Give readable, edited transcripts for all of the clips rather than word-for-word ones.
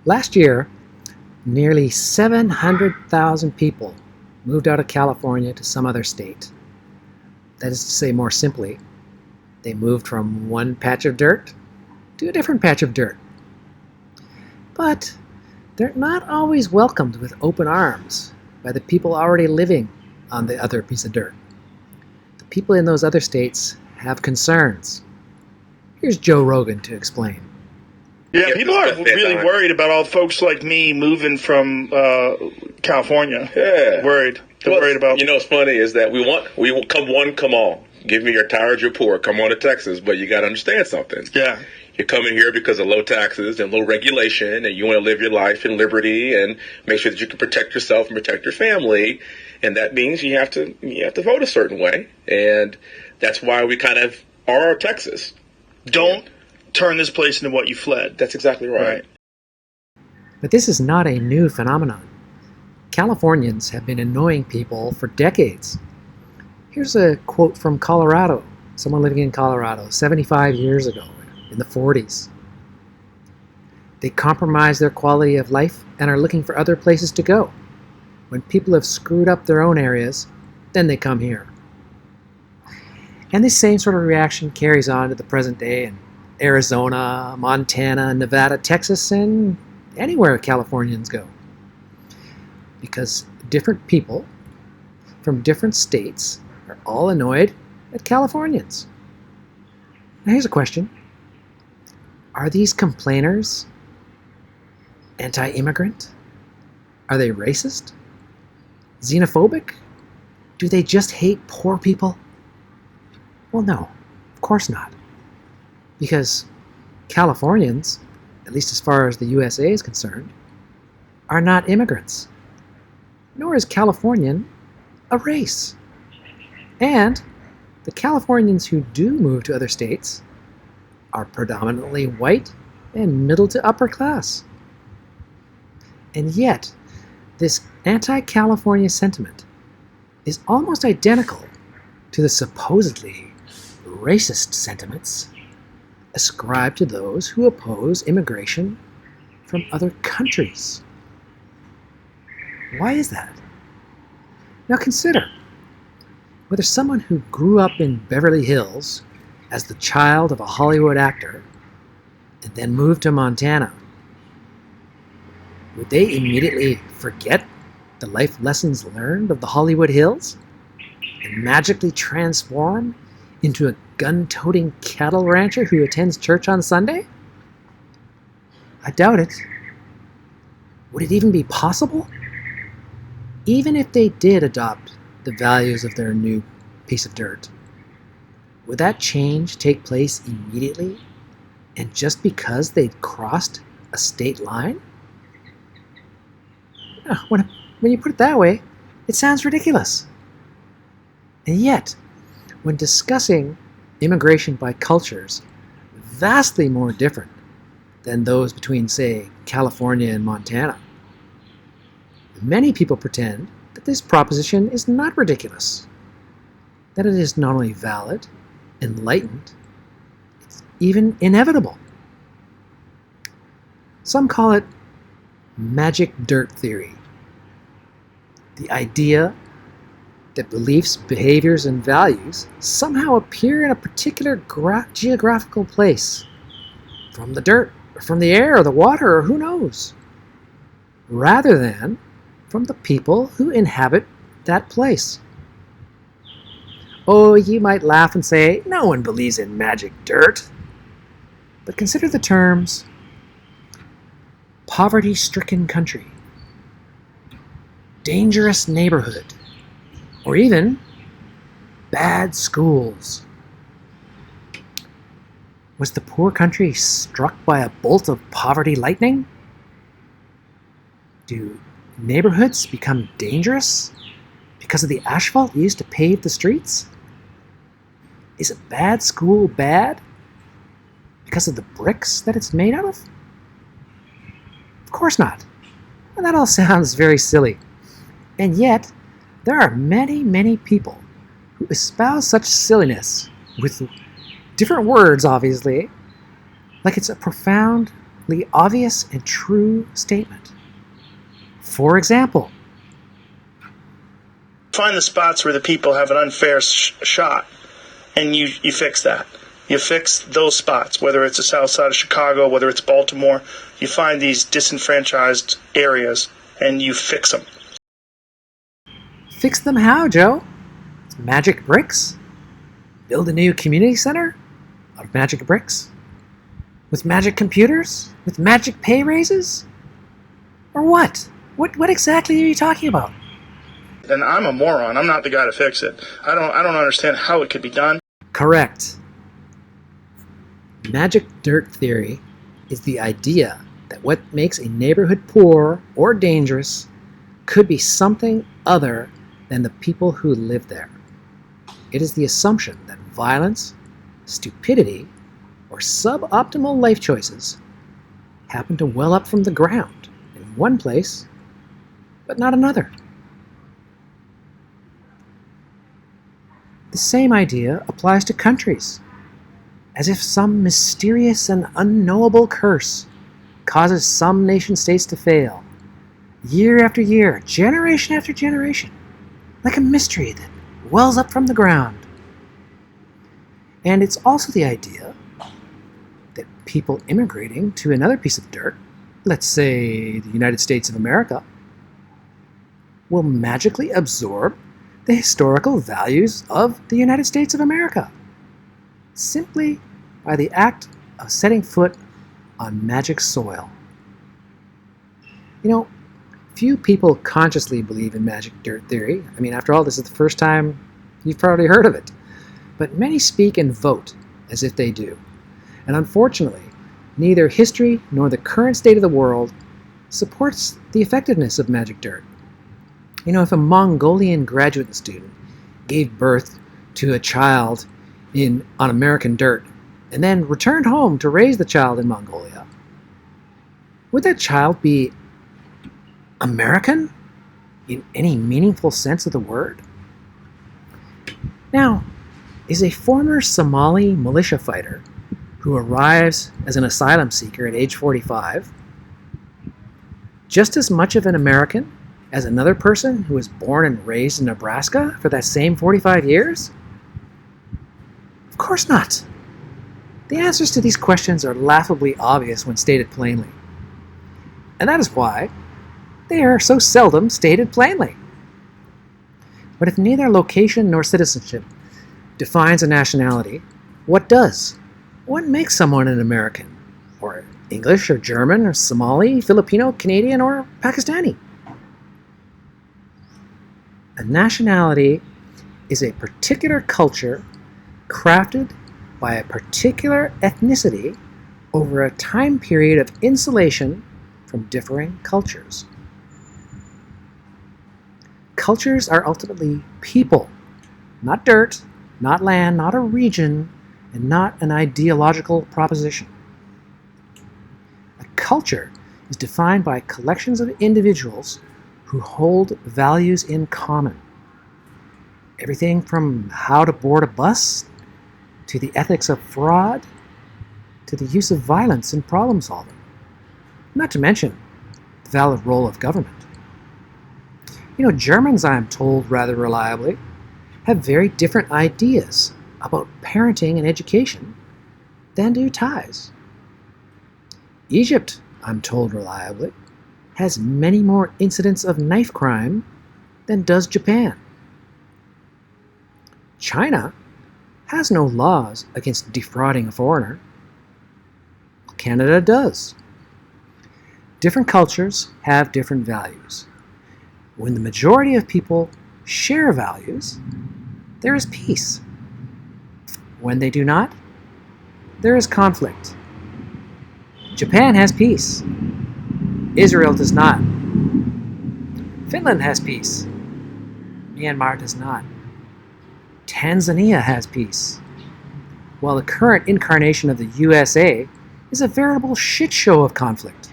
Last year, nearly 700,000 people moved out of California to some other state. That is to say, more simply, they moved from one patch of dirt to a different patch of dirt. But they're not always welcomed with open arms by the people already living on the other piece of dirt. The people in those other states have concerns. Here's Joe Rogan to explain. Yeah, people are really worried about all folks like me moving from California. Yeah. Worried. They're worried about... You know what's funny is that we come on. Give me you're tired, you're poor. Come on to Texas. But you got to understand something. Yeah. You're coming here because of low taxes and low regulation, and you want to live your life in liberty and make sure that you can protect yourself and protect your family. And that means you have to vote a certain way. And that's why we kind of are Texas. Don't turn this place into what you fled. That's exactly right. But this is not a new phenomenon. Californians have been annoying people for decades. Here's a quote from Colorado, someone living in Colorado 75 years ago, in the 40s. They compromise their quality of life and are looking for other places to go. When people have screwed up their own areas, then they come here. And this same sort of reaction carries on to the present day in Arizona, Montana, Nevada, Texas, and anywhere Californians go. Because different people from different states are all annoyed at Californians. Now here's a question. Are these complainers anti-immigrant? Are they racist? Xenophobic? Do they just hate poor people? Well, no, of course not. Because Californians, at least as far as the USA is concerned, are not immigrants. Nor is Californian a race. And the Californians who do move to other states are predominantly white and middle to upper class. And yet, this anti-California sentiment is almost identical to the supposedly racist sentiments ascribed to those who oppose immigration from other countries. Why is that? Now consider whether someone who grew up in Beverly Hills as the child of a Hollywood actor and then moved to Montana, would they immediately forget the life lessons learned of the Hollywood Hills and magically transform into a gun-toting cattle rancher who attends church on Sunday? I doubt it. Would it even be possible? Even if they did adopt the values of their new piece of dirt, would that change take place immediately and just because they'd crossed a state line? When you put it that way, it sounds ridiculous. And yet, when discussing immigration by cultures vastly more different than those between, say, California and Montana, many people pretend that this proposition is not ridiculous, that it is not only valid, enlightened, it's even inevitable. Some call it magic dirt theory. The idea that beliefs, behaviors, and values somehow appear in a particular geographical place, from the dirt, or from the air, or the water, or who knows, rather than from the people who inhabit that place. Oh, you might laugh and say, no one believes in magic dirt. But consider the terms poverty-stricken country, dangerous neighborhood, or even bad schools. Was the poor country struck by a bolt of poverty lightning? Do neighborhoods become dangerous because of the asphalt used to pave the streets? Is a bad school bad because of the bricks that it's made out of? Of course not. Well, that all sounds very silly. And yet, there are many, many people who espouse such silliness with different words, obviously, like it's a profound blatantly obvious and true statement. For example, find the spots where the people have an unfair shot, and you fix that. You fix those spots, whether it's the south side of Chicago, whether it's Baltimore. You find these disenfranchised areas, and you fix them. Fix them how, Joe? Magic bricks? Build a new community center out of magic bricks? With magic computers? With magic pay raises? Or what? What exactly are you talking about? And I'm a moron. I'm not the guy to fix it. I don't understand how it could be done. Correct. Magic dirt theory is the idea that what makes a neighborhood poor or dangerous could be something other than the people who live there. It is the assumption that violence, stupidity, or suboptimal life choices happen to well up from the ground in one place, but not another. The same idea applies to countries, as if some mysterious and unknowable curse causes some nation-states to fail, year after year, generation after generation, like a mystery that wells up from the ground. And it's also the idea that people immigrating to another piece of dirt, let's say the United States of America, will magically absorb the historical values of the United States of America, simply by the act of setting foot on magic soil. You know, few people consciously believe in magic dirt theory. I mean, after all, this is the first time you've probably heard of it. But many speak and vote as if they do. And unfortunately, neither history nor the current state of the world supports the effectiveness of magic dirt. You know, if a Mongolian graduate student gave birth to a child on American dirt and then returned home to raise the child in Mongolia, would that child be American in any meaningful sense of the word? Now, is a former Somali militia fighter who arrives as an asylum seeker at age 45 just as much of an American as another person who was born and raised in Nebraska for that same 45 years? Of course not. The answers to these questions are laughably obvious when stated plainly. And that is why they are so seldom stated plainly. But if neither location nor citizenship defines a nationality, what does? What makes someone an American? Or English, or German, or Somali, Filipino, Canadian, or Pakistani? A nationality is a particular culture crafted by a particular ethnicity over a time period of insulation from differing cultures. Cultures are ultimately people, not dirt, not land, not a region, and not an ideological proposition. A culture is defined by collections of individuals who hold values in common. Everything from how to board a bus, to the ethics of fraud, to the use of violence in problem solving. Not to mention the valid role of government. You know, Germans, I am told rather reliably, have very different ideas about parenting and education than do Thais. Egypt, I'm told reliably, has many more incidents of knife crime than does Japan. China has no laws against defrauding a foreigner. Canada does. Different cultures have different values. When the majority of people share values, there is peace. When they do not, there is conflict. Japan has peace. Israel does not. Finland has peace. Myanmar does not. Tanzania has peace. While the current incarnation of the USA is a veritable shit show of conflict.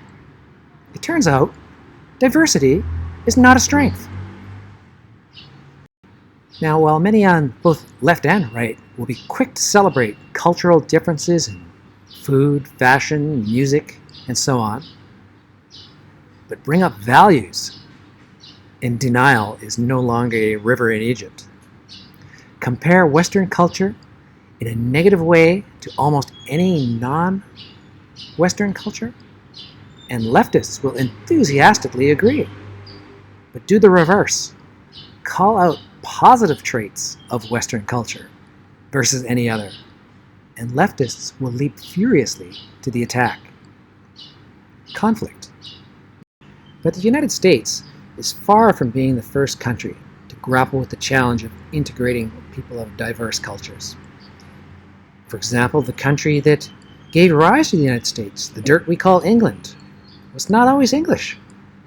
It turns out, diversity is not a strength. Now, while many on both left and right will be quick to celebrate cultural differences in food, fashion, music, and so on. But bring up values, and denial is no longer a river in Egypt. Compare Western culture in a negative way to almost any non-Western culture, and leftists will enthusiastically agree. But do the reverse. Call out positive traits of Western culture versus any other, and leftists will leap furiously to the attack. Conflict. But the United States is far from being the first country to grapple with the challenge of integrating people of diverse cultures. For example, the country that gave rise to the United States, the dirt we call England, was not always English.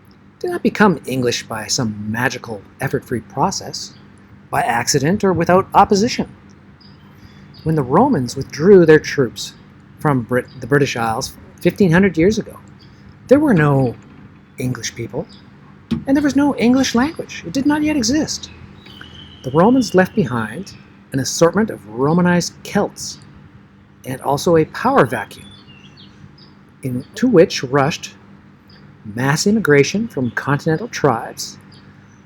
It did not become English by some magical, effort-free process, by accident or without opposition. When the Romans withdrew their troops from the British Isles 1,500 years ago, there were no English people, and there was no English language. It did not yet exist. The Romans left behind an assortment of Romanized Celts, and also a power vacuum, into which rushed mass immigration from continental tribes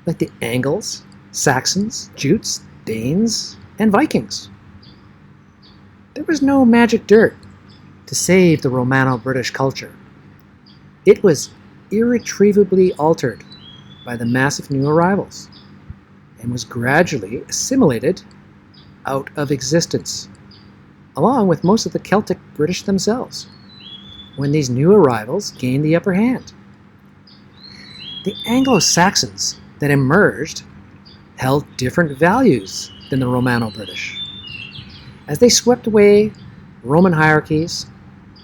like the Angles, Saxons, Jutes, Danes, and Vikings. There was no magic dirt to save the Romano-British culture. It was irretrievably altered by the massive new arrivals and was gradually assimilated out of existence, along with most of the Celtic British themselves, when these new arrivals gained the upper hand. The Anglo-Saxons that emerged held different values than the Romano-British. As they swept away Roman hierarchies,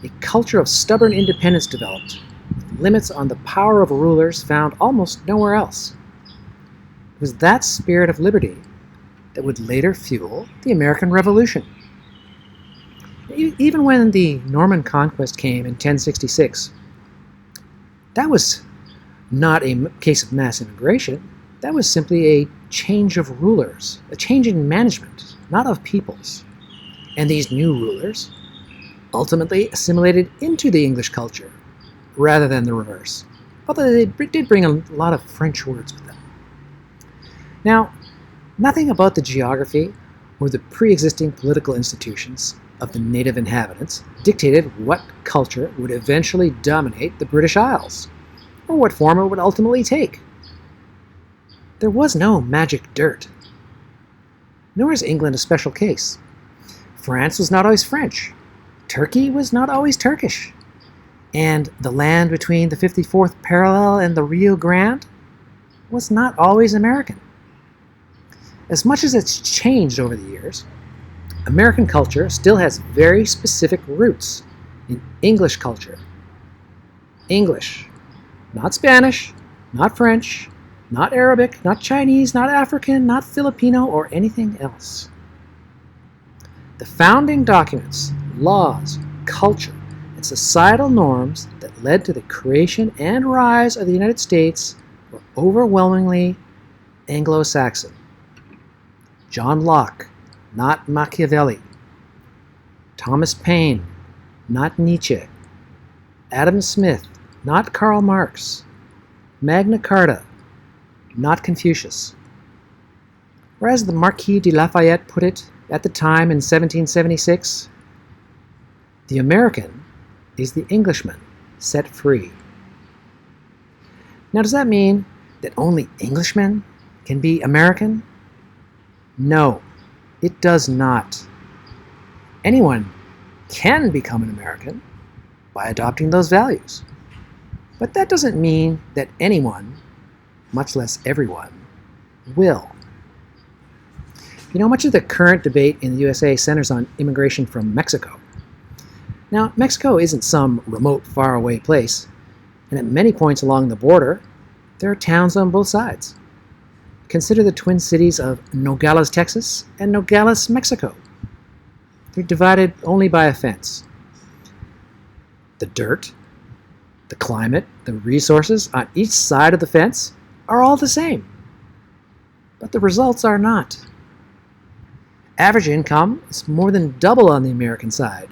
a culture of stubborn independence developed, with limits on the power of rulers found almost nowhere else. It was that spirit of liberty that would later fuel the American Revolution. Even when the Norman Conquest came in 1066, that was not a case of mass immigration. That was simply a change of rulers, a change in management, not of peoples. And these new rulers ultimately assimilated into the English culture, rather than the reverse, although they did bring a lot of French words with them. Now, nothing about the geography or the pre-existing political institutions of the native inhabitants dictated what culture would eventually dominate the British Isles, or what form it would ultimately take. There was no magic dirt. Nor is England a special case. France was not always French. Turkey was not always Turkish. And the land between the 54th parallel and the Rio Grande was not always American. As much as it's changed over the years, American culture still has very specific roots in English culture. English, not Spanish, not French, not Arabic, not Chinese, not African, not Filipino, or anything else. The founding documents, laws, culture, and societal norms that led to the creation and rise of the United States were overwhelmingly Anglo-Saxon. John Locke, not Machiavelli. Thomas Paine, not Nietzsche. Adam Smith, not Karl Marx. Magna Carta, not Confucius. Or as the Marquis de Lafayette put it at the time in 1776, the American is the Englishman set free. Now, does that mean that only Englishmen can be American? No, it does not. Anyone can become an American by adopting those values. But that doesn't mean that anyone, much less everyone, will. You know, much of the current debate in the USA centers on immigration from Mexico. Now, Mexico isn't some remote, faraway place, and at many points along the border, there are towns on both sides. Consider the twin cities of Nogales, Texas, and Nogales, Mexico. They're divided only by a fence. The dirt, the climate, the resources on each side of the fence are all the same. But the results are not. Average income is more than double on the American side.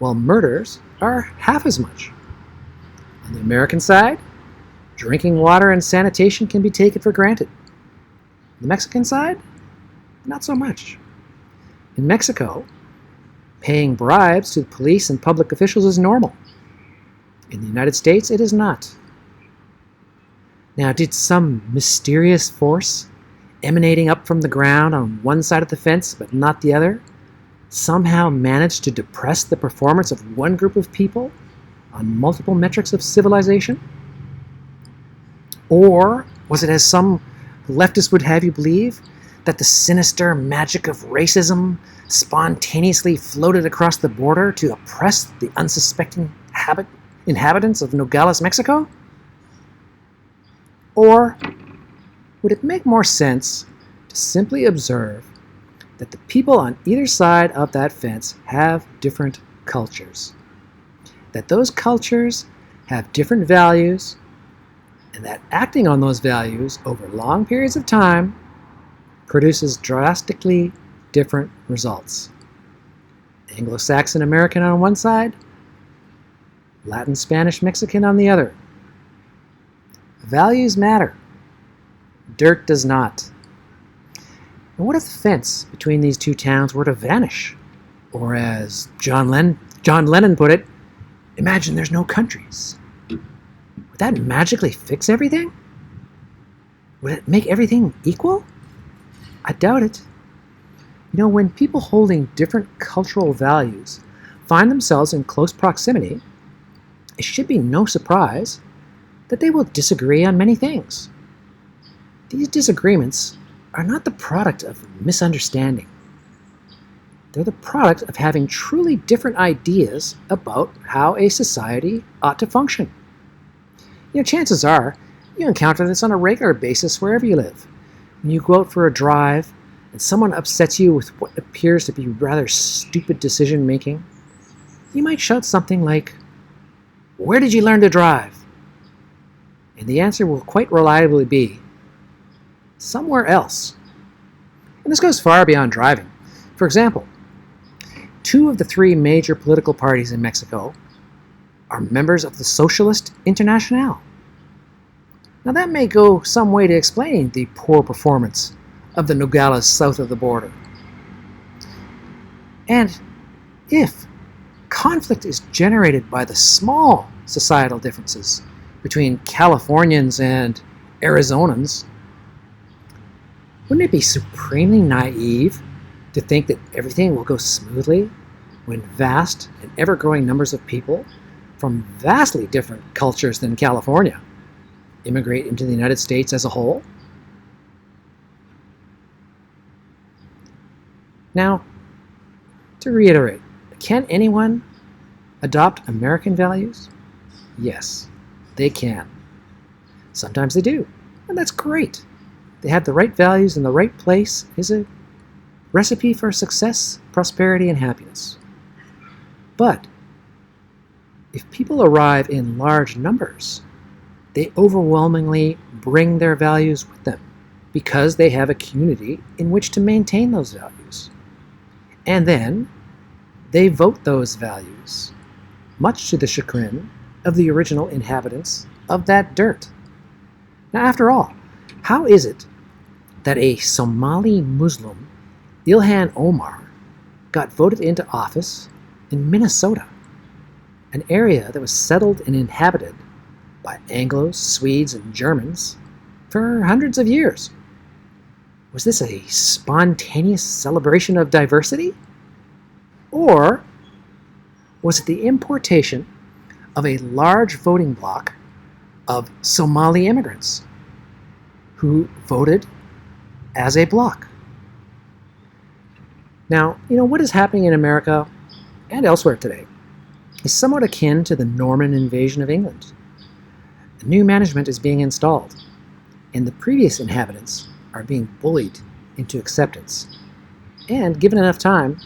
while murders are half as much. On the American side, drinking water and sanitation can be taken for granted. On the Mexican side, not so much. In Mexico, paying bribes to the police and public officials is normal. In the United States, it is not. Now, did some mysterious force emanating up from the ground on one side of the fence but not the other somehow manage to depress the performance of one group of people on multiple metrics of civilization? Or was it, as some leftists would have you believe, that the sinister magic of racism spontaneously floated across the border to oppress the unsuspecting inhabitants of Nogales, Mexico? Or would it make more sense to simply observe that the people on either side of that fence have different cultures? That those cultures have different values, and that acting on those values over long periods of time produces drastically different results. Anglo-Saxon American on one side, Latin Spanish Mexican on the other. Values matter. Dirt does not. And what if the fence between these two towns were to vanish? Or as John Lennon put it, imagine there's no countries. Would that magically fix everything? Would it make everything equal? I doubt it. You know, when people holding different cultural values find themselves in close proximity, it should be no surprise that they will disagree on many things. These disagreements are not the product of misunderstanding. They're the product of having truly different ideas about how a society ought to function. You know, chances are you encounter this on a regular basis wherever you live. When you go out for a drive and someone upsets you with what appears to be rather stupid decision making, you might shout something like, "Where did you learn to drive?" And the answer will quite reliably be, "Somewhere else." And this goes far beyond driving. For example, 2 of the 3 major political parties in Mexico are members of the Socialist Internationale. Now that may go some way to explaining the poor performance of the Nogales south of the border. And if conflict is generated by the small societal differences between Californians and Arizonans, wouldn't it be supremely naive to think that everything will go smoothly when vast and ever-growing numbers of people from vastly different cultures than California immigrate into the United States as a whole? Now, to reiterate, can anyone adopt American values? Yes, they can. Sometimes they do, and that's great. They have the right values in the right place is a recipe for success, prosperity, and happiness. But if people arrive in large numbers, they overwhelmingly bring their values with them because they have a community in which to maintain those values. And then they vote those values, much to the chagrin of the original inhabitants of that dirt. Now, after all, how is it that a Somali Muslim, Ilhan Omar, got voted into office in Minnesota, an area that was settled and inhabited by Anglos, Swedes, and Germans for hundreds of years? Was this a spontaneous celebration of diversity? Or was it the importation of a large voting bloc of Somali immigrants who voted as a bloc? Now, you know, what is happening in America and elsewhere today is somewhat akin to the Norman invasion of England. A new management is being installed, and the previous inhabitants are being bullied into acceptance, and given enough time,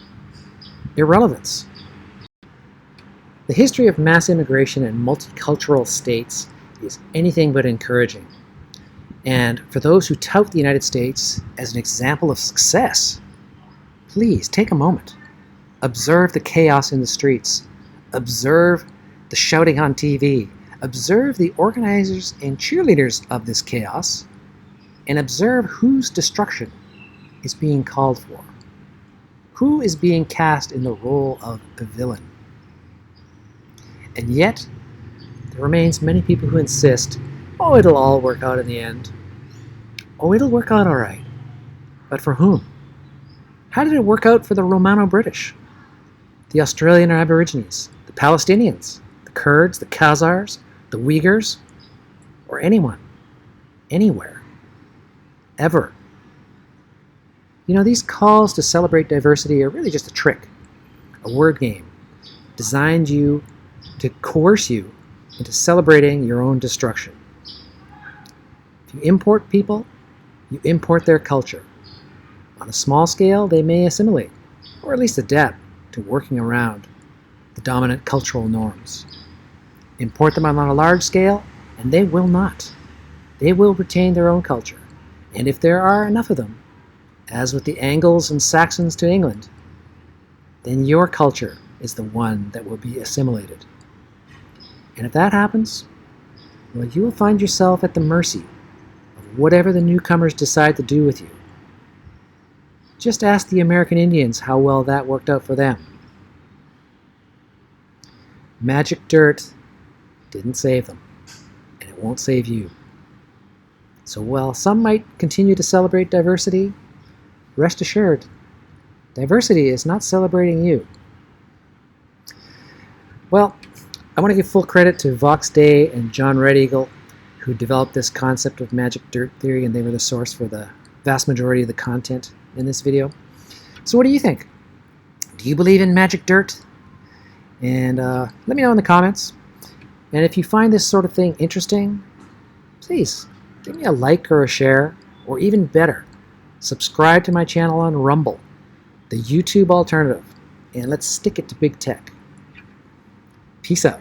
irrelevance. The history of mass immigration in multicultural states is anything but encouraging. And for those who tout the United States as an example of success, please take a moment. Observe the chaos in the streets Observe the shouting on TV. Observe the organizers and cheerleaders of this chaos, and observe whose destruction is being called for. Who is being cast in the role of the villain? And yet, there remains many people who insist, oh, it'll all work out in the end. Oh, it'll work out all right. But for whom? How did it work out for the Romano-British, the Australian Aborigines, the Palestinians, the Kurds, the Khazars, the Uyghurs, or anyone, anywhere, ever? You know, these calls to celebrate diversity are really just a trick, a word game, designed to coerce you into celebrating your own destruction. If you import people, you import their culture. On a small scale, they may assimilate, or at least adapt to working around the dominant cultural norms. Import them on a large scale, and they will not. They will retain their own culture. And if there are enough of them, as with the Angles and Saxons to England, then your culture is the one that will be assimilated. And if that happens, well, you will find yourself at the mercy of whatever the newcomers decide to do with you. Just ask the American Indians how well that worked out for them. Magic dirt didn't save them, and it won't save you. So while some might continue to celebrate diversity, rest assured, diversity is not celebrating you. Well, I want to give full credit to Vox Day and John Red Eagle, who developed this concept of magic dirt theory, and they were the source for the vast majority of the content in this video. So what do you think? Do you believe in magic dirt? And let me know in the comments. And if you find this sort of thing interesting, please give me a like or a share, or even better, subscribe to my channel on Rumble, the YouTube alternative, and let's stick it to big tech. Peace out.